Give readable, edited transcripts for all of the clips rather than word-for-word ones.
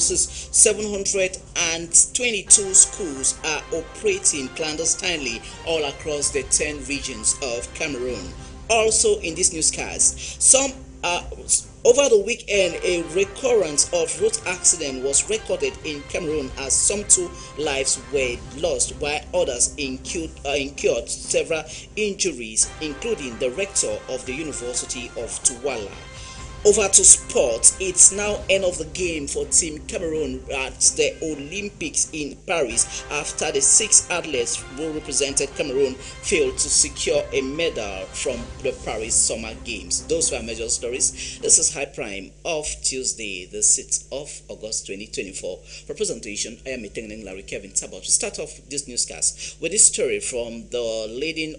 boasts 722 schools are operating clandestinely all across the 10 regions of Cameroon. Also in this newscast, over the weekend, a recurrence of road accident was recorded in Cameroon as some 2 lives were lost while others incurred several injuries, including the rector of the University of Douala. Over to sports, it's now end of the game for Team Cameroon at the Olympics in Paris after the 6 athletes who represented Cameroon failed to secure a medal from the Paris Summer Games. Those were major stories. This is High Prime of Tuesday, the 6th of August 2024. For presentation, I am Etengning Larry Kevin Tabot. To start off this newscast with this story from the leading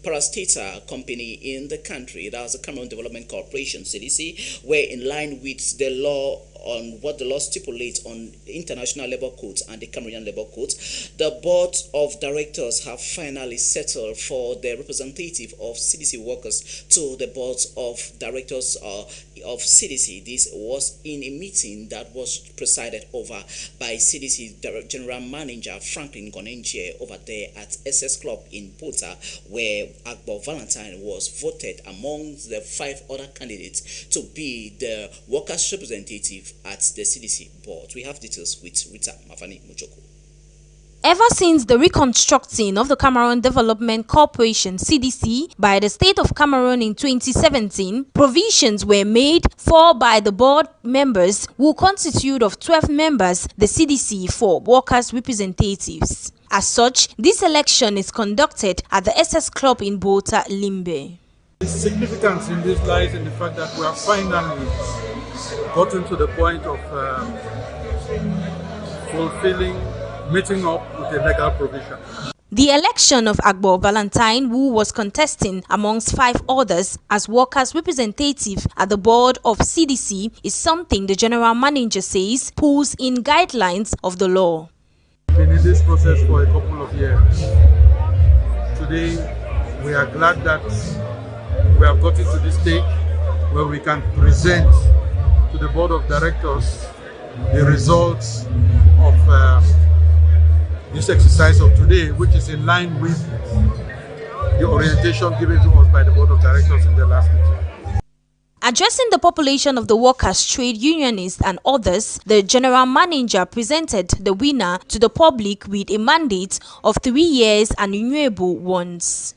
parastatal company in the country, that was the Cameroon Development Corporation, CDC, where in line with the law on what the law stipulates on international labor codes and the Cameroonian labor codes, the board of directors have finally settled for the representative of CDC workers to the board of directors of CDC. This was in a meeting that was presided over by CDC General Manager Franklin Gonenche over there at SS Club in Pota, where Agbo Valentine was voted among the 5 other candidates to be the workers' representative at the CDC board. We have details with Rita Mafani Muchoko. Ever since the reconstructing of the Cameroon Development Corporation (CDC) by the state of Cameroon in 2017, provisions were made for by the board members who constitute of 12 members the CDC for workers' representatives. As such, this election is conducted at the SS Club in Bota, Limbe. The significance in this lies in the fact that we have finally gotten to the point of meeting up with a legal provision. The election of Agbo Valentine, who was contesting amongst 5 others as workers' representative at the board of CDC, is something the general manager says pulls in guidelines of the law. We've been in this process for a couple of years. Today, we are glad that we have gotten to this stage where we can present to the board of directors the results of this exercise of today, which is in line with the orientation given to us by the board of directors in the last meeting. Addressing the population of the workers, trade unionists and others, the general manager presented the winner to the public with a mandate of 3 years and renewable once.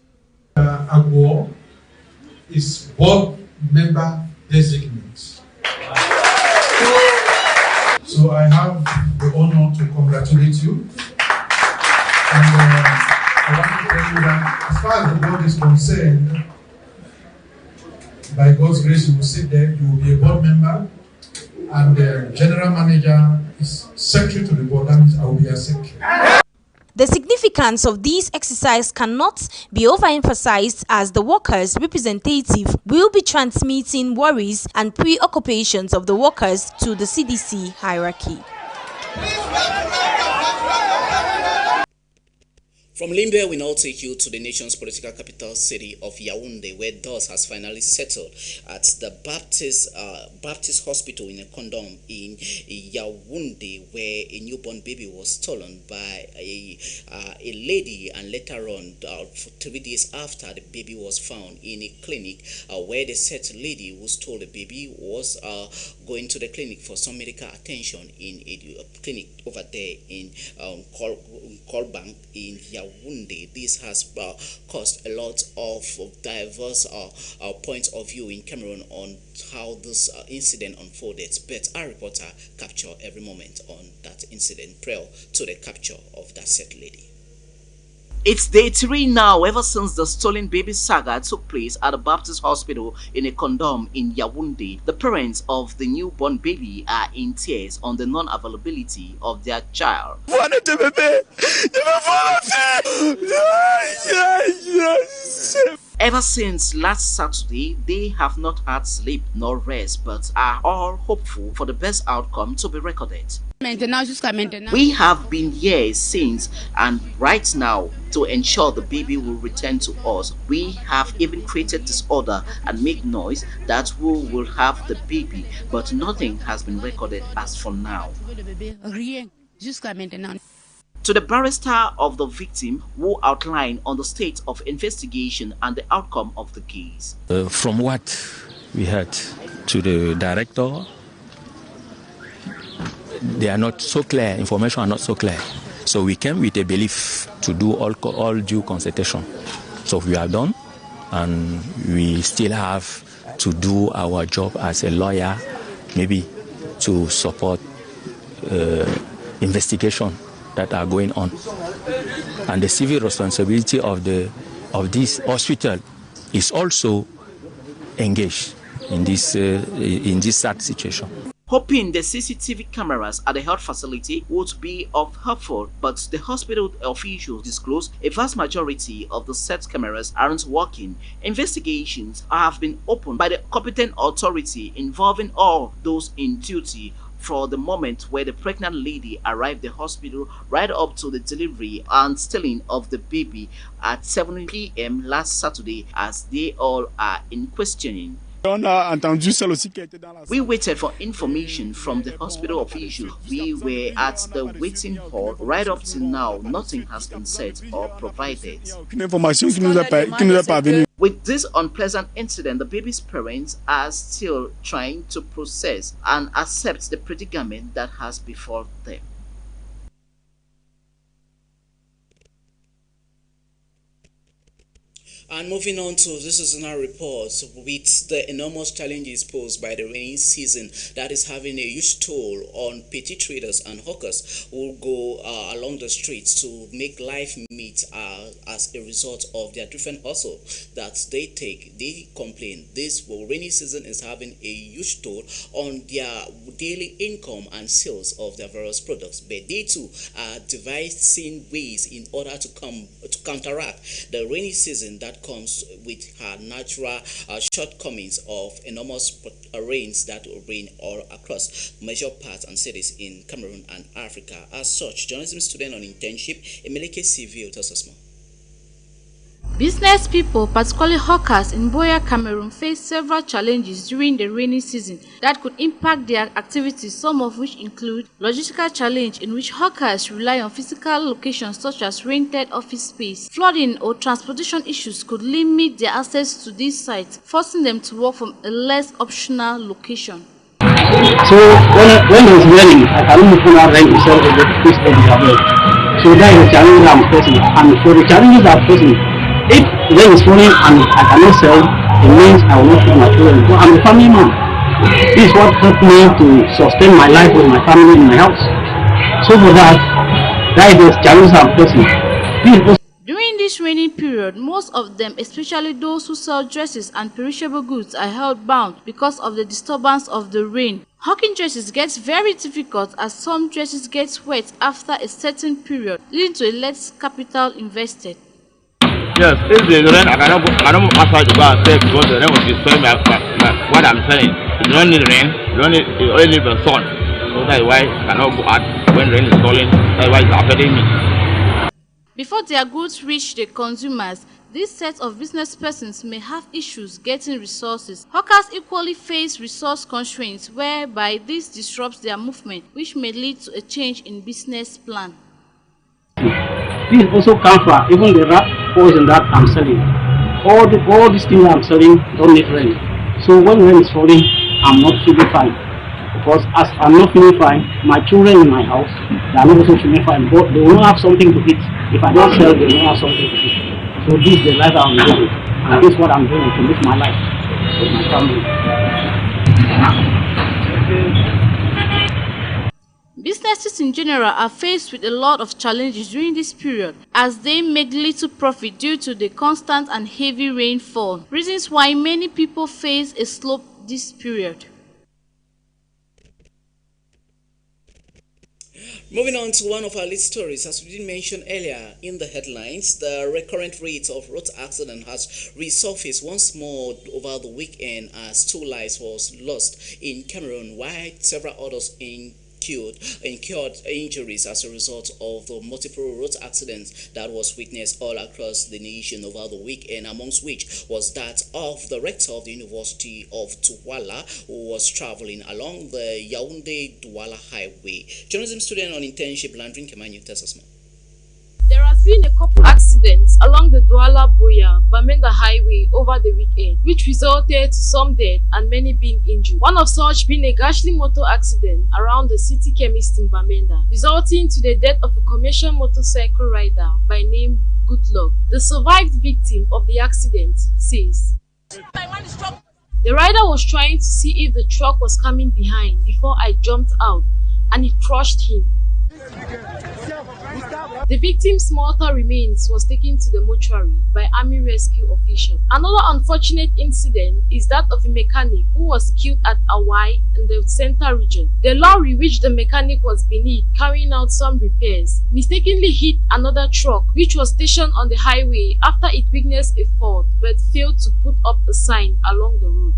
Agbo is board member designate. So I have the honor to congratulate you. And I want to tell you that as far as the board is concerned, by God's grace, you will sit there, you will be a board member, and the general manager is secretary to the board. That means I will be a secretary. The significance of this exercise cannot be overemphasized, as the workers' representative will be transmitting worries and preoccupations of the workers to the CDC hierarchy. From Limbe, we now take you to the nation's political capital city of Yaoundé, where dust has finally settled at the Baptist Hospital in a condom in Yaoundé, where a newborn baby was stolen by a lady, and later on, 3 days after, the baby was found in a clinic where the said lady who stole the baby was going to the clinic for some medical attention in a clinic over there in Kolbang in Yaoundé. This has caused a lot of diverse points of view in Cameroon on how this incident unfolded, but our reporter captured every moment on that incident prior to the capture of that said lady. It's day 3 now ever since the stolen baby saga took place at the Baptist Hospital in a condom in Yaoundé. The parents of the newborn baby are in tears on the non-availability of their child. Ever since last Saturday, they have not had sleep nor rest, but are all hopeful for the best outcome to be recorded. We have been here since, and right now, to ensure the baby will return to us, we have even created disorder and make noise that we will have the baby, but nothing has been recorded as for now. To the barrister of the victim, who outlined on the state of investigation and the outcome of the case. From what we heard to the director, they are not so clear, information are not so clear. So we came with a belief to do all due consultation. So we are done, and we still have to do our job as a lawyer, maybe to support investigation that are going on. And the civil responsibility of this hospital is also engaged in this sad situation. Hoping the CCTV cameras at the health facility would be of helpful, but the hospital officials disclosed a vast majority of the set cameras aren't working. Investigations have been opened by the competent authority involving all those in duty for the moment where the pregnant lady arrived at the hospital right up to the delivery and stealing of the baby at 7 p.m. last Saturday, as they all are in questioning. We waited for information from the hospital officials. We were at the waiting hall. Right up till now, nothing has been said or provided. With this unpleasant incident, the baby's parents are still trying to process and accept the predicament that has befallen them. And moving on to this is another report with the enormous challenges posed by the rainy season that is having a huge toll on petty traders and hawkers who go along the streets to make life meet as a result of their different hustle that they take. They complain this rainy season is having a huge toll on their daily income and sales of their various products, but they too are devising ways in order to counteract the rainy season that comes with her natural shortcomings of enormous rains that will rain all across major parts and cities in Cameroon and Africa. As such, journalism student on internship, Emeleke CV tells us more. Business people, particularly hawkers in Boya, Cameroon, face several challenges during the rainy season that could impact their activities, some of which include logistical challenge in which hawkers rely on physical locations such as rented office space. Flooding or transportation issues could limit their access to these sites, forcing them to work from a less optional location. So when it's raining, I cannot move on rain to sell the fish that we have. So that is the challenge I'm facing. And for the challenges I'm facing, if rain is falling and I cannot sell, it means I will not feed my children. So I'm a family man. This is what helped me to sustain my life with my family in my house. So for that is the challenge I'm facing. During this rainy period, most of them, especially those who sell dresses and perishable goods, are held bound because of the disturbance of the rain. Hawking dresses gets very difficult as some dresses get wet after a certain period, leading to a less capital invested. Yes, if the rain, I cannot move outside to go and sell because the rain will destroy what I'm selling. You don't need rain, you only need the sun. So that's why I cannot go out when rain is falling. That's why it's affecting me. Before their goods reach the consumers, this set of business persons may have issues getting resources. Hawkers equally face resource constraints whereby this disrupts their movement, which may lead to a change in business plan. This also comes from even the rat poison that I'm selling. All these things I'm selling don't need rain. So when rain is falling, I'm not feeling fine. Because as I'm not feeling fine, my children in my house, they are not also feeling fine. But they will not have something to eat. If I don't sell, they will not have something to eat. So this is the life I'm living. And this is what I'm doing to live my life with my family. Businesses in general are faced with a lot of challenges during this period as they make little profit due to the constant and heavy rainfall, reasons why many people face a slope this period. Moving on to one of our lead stories, as we did mention earlier in the headlines, the recurrent rate of road accident has resurfaced once more over the weekend as 2 lives was lost in Cameroon, while several others incurred injuries as a result of the multiple road accidents that was witnessed all across the nation over the weekend, amongst which was that of the rector of the University of Douala, who was traveling along the Yaoundé-Douala highway. Journalism student on internship Landrin Kemanyu tells us more. There has been a couple accidents along the Douala-Boya-Bamenda highway over the weekend, which resulted to some death and many being injured. One of such being a ghastly motor accident around the city chemist in Bamenda, resulting to the death of a commercial motorcycle rider by name Goodluck. The survived victim of the accident says, "The rider was trying to see if the truck was coming behind before I jumped out and it crushed him." The victim's mortal remains was taken to the mortuary by army rescue officials. Another unfortunate incident is that of a mechanic who was killed at Awai in the Center region. The lorry which the mechanic was beneath carrying out some repairs mistakenly hit another truck which was stationed on the highway after it witnessed a fault but failed to put up a sign along the road.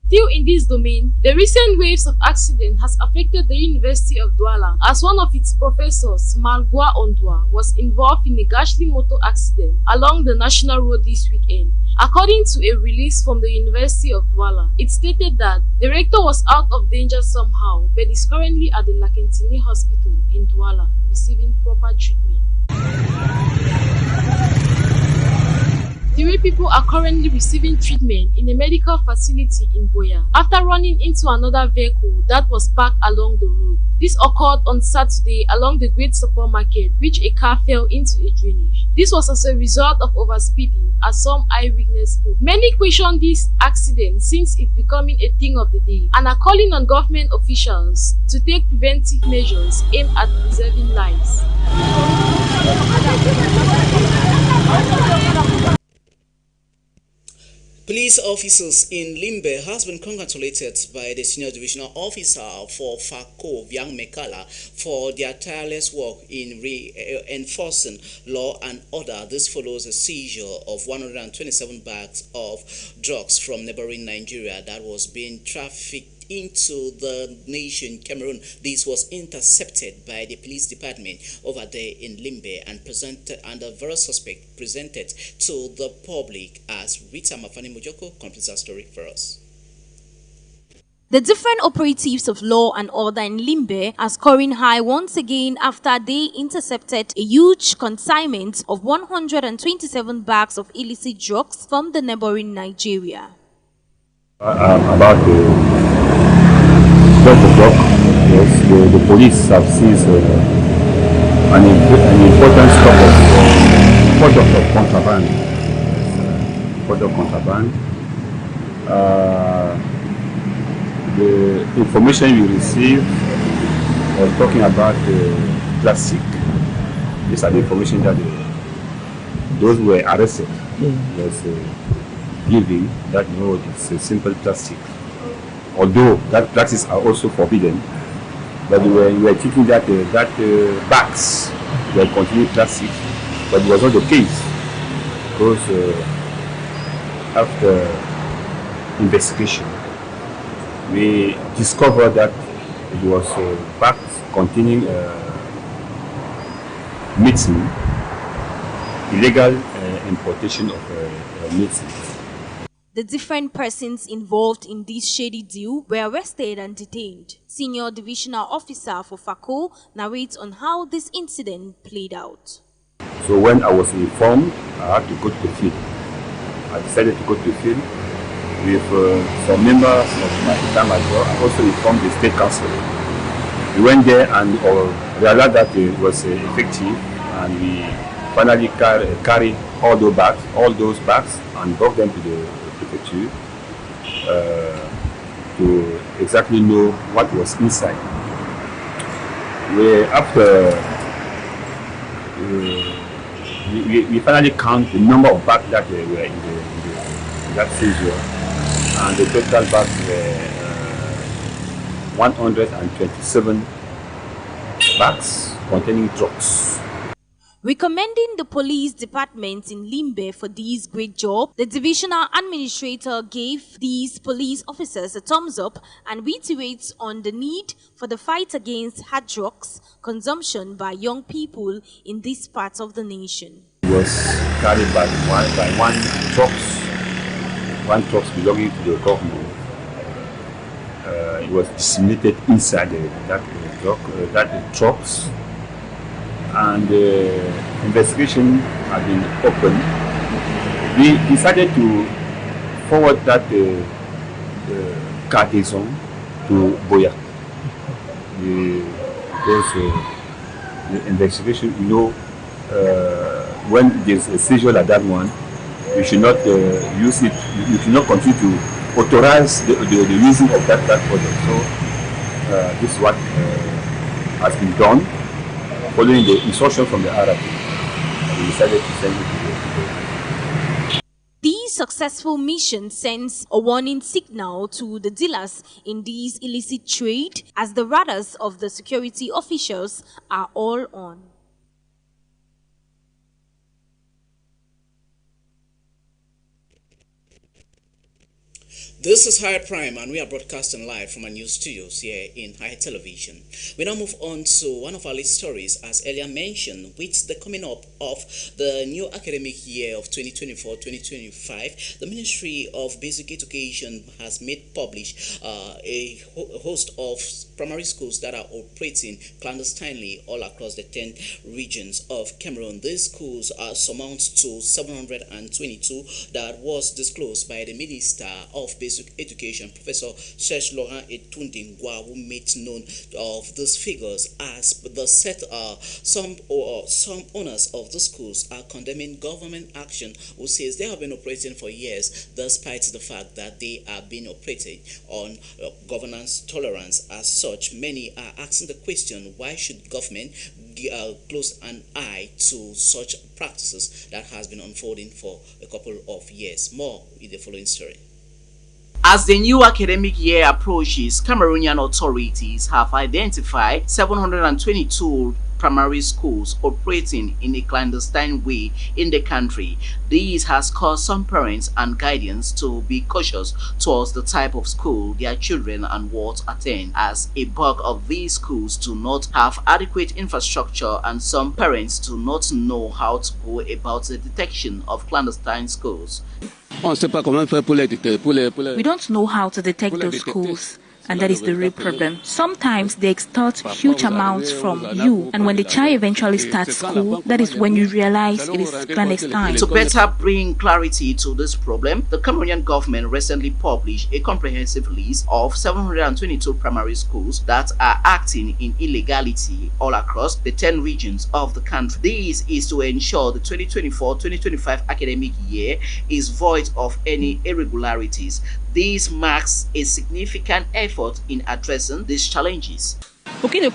Still in this domain, the recent waves of accident has affected the University of Douala, as one of its professors, Malgua Ondwa, was involved in a ghastly motor accident along the national road this weekend. According to a release from the University of Douala, it stated that the rector was out of danger somehow, but is currently at the Lakentini Hospital in Douala receiving proper treatment. 3 people are currently receiving treatment in a medical facility in Boya after running into another vehicle that was parked along the road. This occurred on Saturday along the Great Supermarket, which a car fell into a drainage. This was as a result of overspeeding, as some eyewitnesses put. Many question this accident since it's becoming a thing of the day and are calling on government officials to take preventive measures aimed at preserving lives. Police officers in Limbe has been congratulated by the Senior Divisional Officer for Fako, Yang Mekala, for their tireless work in enforcing law and order. This follows a seizure of 127 bags of drugs from neighboring Nigeria that was being trafficked into the nation Cameroon. This was intercepted by the police department over there in Limbe and presented, and the various suspect presented to the public. As Rita Mafani Mujoko completes our story for us. The different operatives of law and order in Limbe are scoring high once again after they intercepted a huge consignment of 127 bags of illicit drugs from the neighboring Nigeria. About the drug, yes, the police have seized an important stock of contraband. The information we received was talking about plastic. These are the information that those who were arrested was giving, that it's a simple plastic. Although that practice are also forbidden, but we were thinking that bags were contained plastic, but it was not the case, because after investigation, we discovered that it was bags containing medicine, illegal importation of medicine. The different persons involved in this shady deal were arrested and detained. Senior Divisional Officer for Fako narrates on how this incident played out. So when I was informed, I had to go to the field. I decided to go to the field with some members of my time as well. I also informed the State Council. We went there and realized that it was effective, and we finally carried all those bags and brought them to the prefecture to exactly know what was inside. We finally count the number of bags that were in that seizure, and the total bags were 127 bags containing drugs. Recommending the police department in Limbe for this great job, the divisional administrator gave these police officers a thumbs up and reiterates on the need for the fight against hard drugs consumption by young people in this part of the nation. It was carried by one trucks belonging to the government. It was disseminated inside that trucks, and investigation had been opened. We decided to forward that cargaison to Boya. Because the investigation, when there's a seizure like that one, you should not use it. You should not continue to authorize the using of that product. So this is what has been done following the instruction from the RRP. We decided to send it to the This successful mission sends a warning signal to the dealers in this illicit trade, as the radars of the security officials are all on. This is High Prime, and we are broadcasting live from our news studios here in High Television. We now move on to one of our lead stories, as earlier mentioned, with the coming up of the new academic year of 2024-2025. The Ministry of Basic Education has made publish a host of primary schools that are operating clandestinely all across the 10 regions of Cameroon. These schools surmount to 722 that was disclosed by the Minister of Basic Education, Professor Serge Laurent Etundingwa, who made known of these figures as the set. Some owners of the schools are condemning government action, who says they have been operating for years, despite the fact that they are being operating on governance tolerance. As such, many are asking the question, why should government close an eye to such practices that has been unfolding for a couple of years? More in the following story. As the new academic year approaches, Cameroonian authorities have identified 722 primary schools operating in a clandestine way in the country. This has caused some parents and guardians to be cautious towards the type of school their children and wards attend, as a bulk of these schools do not have adequate infrastructure, and some parents do not know how to go about the detection of clandestine schools. We don't know how to detect those schools, and that is the real problem. Sometimes they extort huge amounts from you, and when the child eventually starts school, that is when you realize it is clandestine. To better bring clarity to this problem, the Cameroonian government recently published a comprehensive list of 722 primary schools that are acting in illegality all across the 10 regions of the country. This is to ensure the 2024-2025 academic year is void of any irregularities. This marks a significant effort in addressing these challenges. For a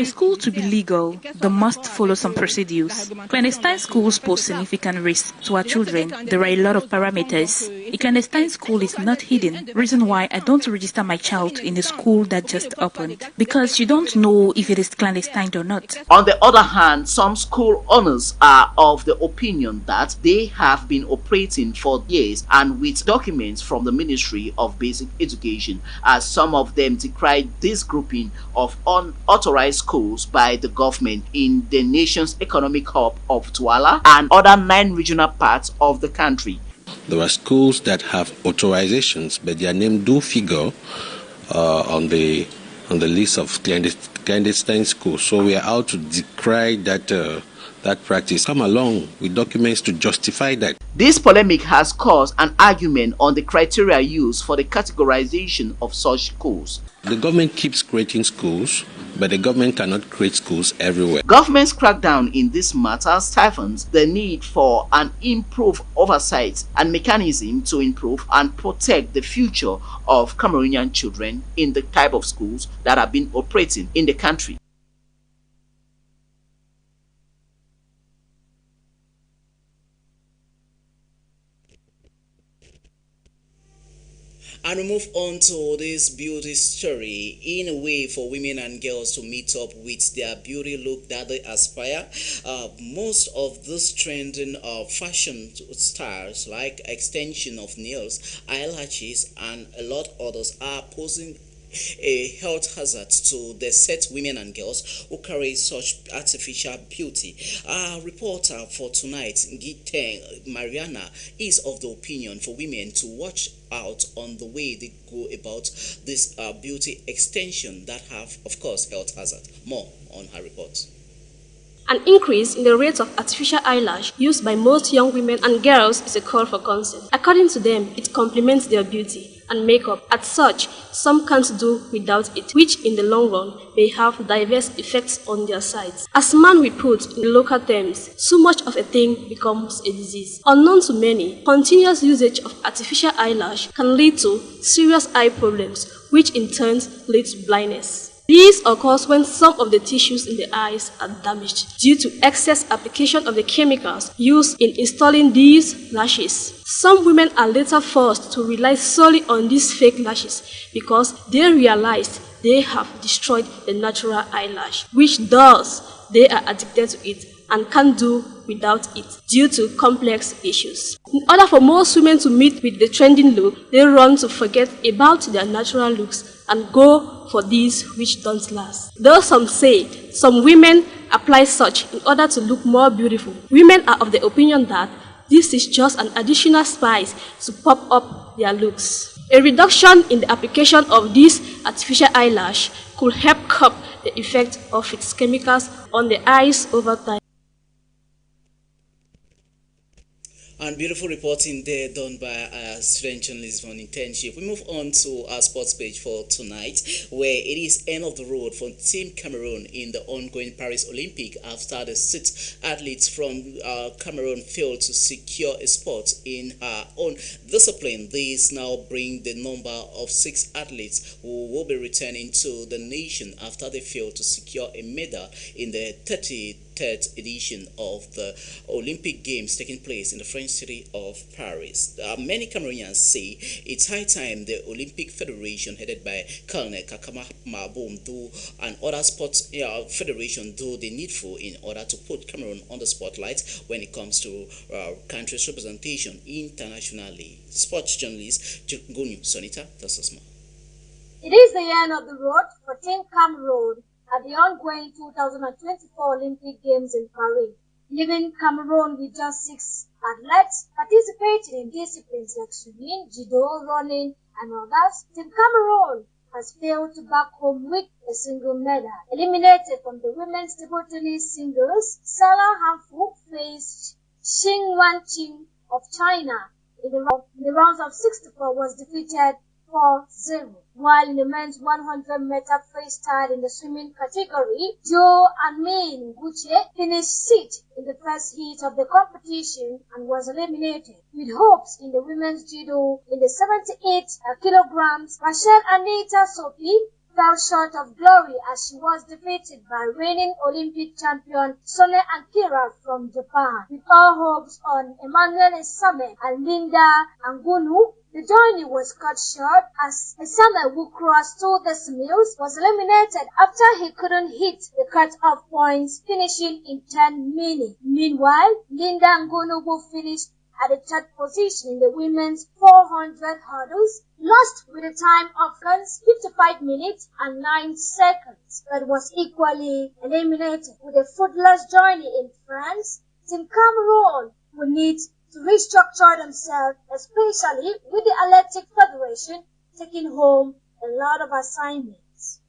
school to be legal, they must follow some procedures. Clandestine schools pose significant risks to our children. There are a lot of parameters. A clandestine school is not hidden. Reason why I don't register my child in a school that just opened, because you don't know if it is clandestine or not. On the other hand, some school owners are of the opinion that they have been operating for years and with documents from the Ministry of Basic Education, as some of them decried this grouping of unauthorized schools by the government in the nation's economic hub of Douala and other 9 regional parts of the country. There are schools that have authorizations, but their name do figure on the list of clandestine schools. So we are out to decry that practice. Come along with documents to justify that. This polemic has caused an argument on the criteria used for the categorization of such schools. The government keeps creating schools, but the government cannot create schools everywhere. Government's crackdown in this matter stifles the need for an improved oversight and mechanism to improve and protect the future of Cameroonian children in the type of schools that have been operating in the country. And we move on to this beauty story. In a way for women and girls to meet up with their beauty look that they aspire, most of these trending fashion styles like extension of nails, eyelashes, and a lot others are posing a health hazard to the set women and girls who carry such artificial beauty. Our reporter for tonight, Giteng Mariana, is of the opinion for women to watch out on the way they go about this beauty extension that have, of course, health hazard. More on her report. An increase in the rate of artificial eyelash used by most young women and girls is a call for concern. According to them, it complements their beauty and makeup. As such, some can't do without it, which in the long run may have diverse effects on their sides. As man we put in local terms, so much of a thing becomes a disease. Unknown to many, continuous usage of artificial eyelash can lead to serious eye problems, which in turn leads to blindness. This occurs when some of the tissues in the eyes are damaged due to excess application of the chemicals used in installing these lashes. Some women are later forced to rely solely on these fake lashes because they realized they have destroyed the natural eyelash, which thus they are addicted to it and can't do without it due to complex issues. In order for most women to meet with the trending look, they run to forget about their natural looks and go for these which don't last. Though some say some women apply such in order to look more beautiful, women are of the opinion that this is just an additional spice to pop up their looks. A reduction in the application of this artificial eyelash could help curb the effect of its chemicals on the eyes over time. And beautiful reporting there done by our student journalist on internship. We move on to our sports page for tonight, where it is end of the road for Team Cameroon in the ongoing Paris Olympic after the 6 athletes from Cameroon failed to secure a spot in her own discipline. These now bring the number of 6 athletes who will be returning to the nation after they failed to secure a medal in the 33rd edition of the Olympic Games taking place in the French city of Paris. Many Cameroonians say it's high time the Olympic Federation, headed by Colonel Kakama Maboum, and other sports federation do the needful in order to put Cameroon on the spotlight when it comes to country's representation internationally. Sports journalist Gunu Sonita tells us more. It is the end of the road for Team Cameroon at the ongoing 2024 Olympic Games in Paris, leaving Cameroon with just 6 athletes participating in disciplines like swimming, judo, running, and others. Team Cameroon has failed to back home with a single medal. Eliminated from the women's table tennis singles, Salah Hanfu faced Xing Wanqing of China in the rounds of 64 was defeated 4-0. While in the men's 100-meter freestyle in the swimming category, Joe Anmin Guche finished 6th in the first heat of the competition and was eliminated. With hopes in the women's judo in the 78 kilograms, Rachel Anita Sophie fell short of glory as she was defeated by reigning Olympic champion Sone Akira from Japan. With all hopes on Emmanuel Esame and Linda Angunu, the journey was cut short as Esame, who crossed 2 decimals, was eliminated after he couldn't hit the cut-off points, finishing in 10 minutes. Meanwhile, Linda Angunu, who finished at the 3rd position in the women's 400 hurdles, lost with a time of 55 minutes and 9 seconds, but was equally eliminated. With a fruitless journey in France, Team Cameroon will need to restructure themselves, especially with the Athletic Federation taking home a lot of assignments.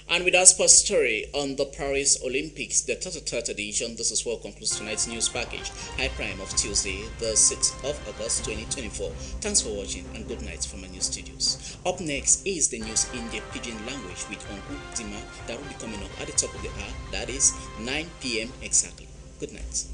And with our sports story on the Paris Olympics, the 33rd edition, this is what concludes tonight's news package. High Prime of Tuesday, the 6th of August 2024. Thanks for watching and good night from our news studios. Up next is the news in the Pidgin language with Uncle Dima that will be coming up at the top of the hour. That is 9 p.m. exactly. Good night.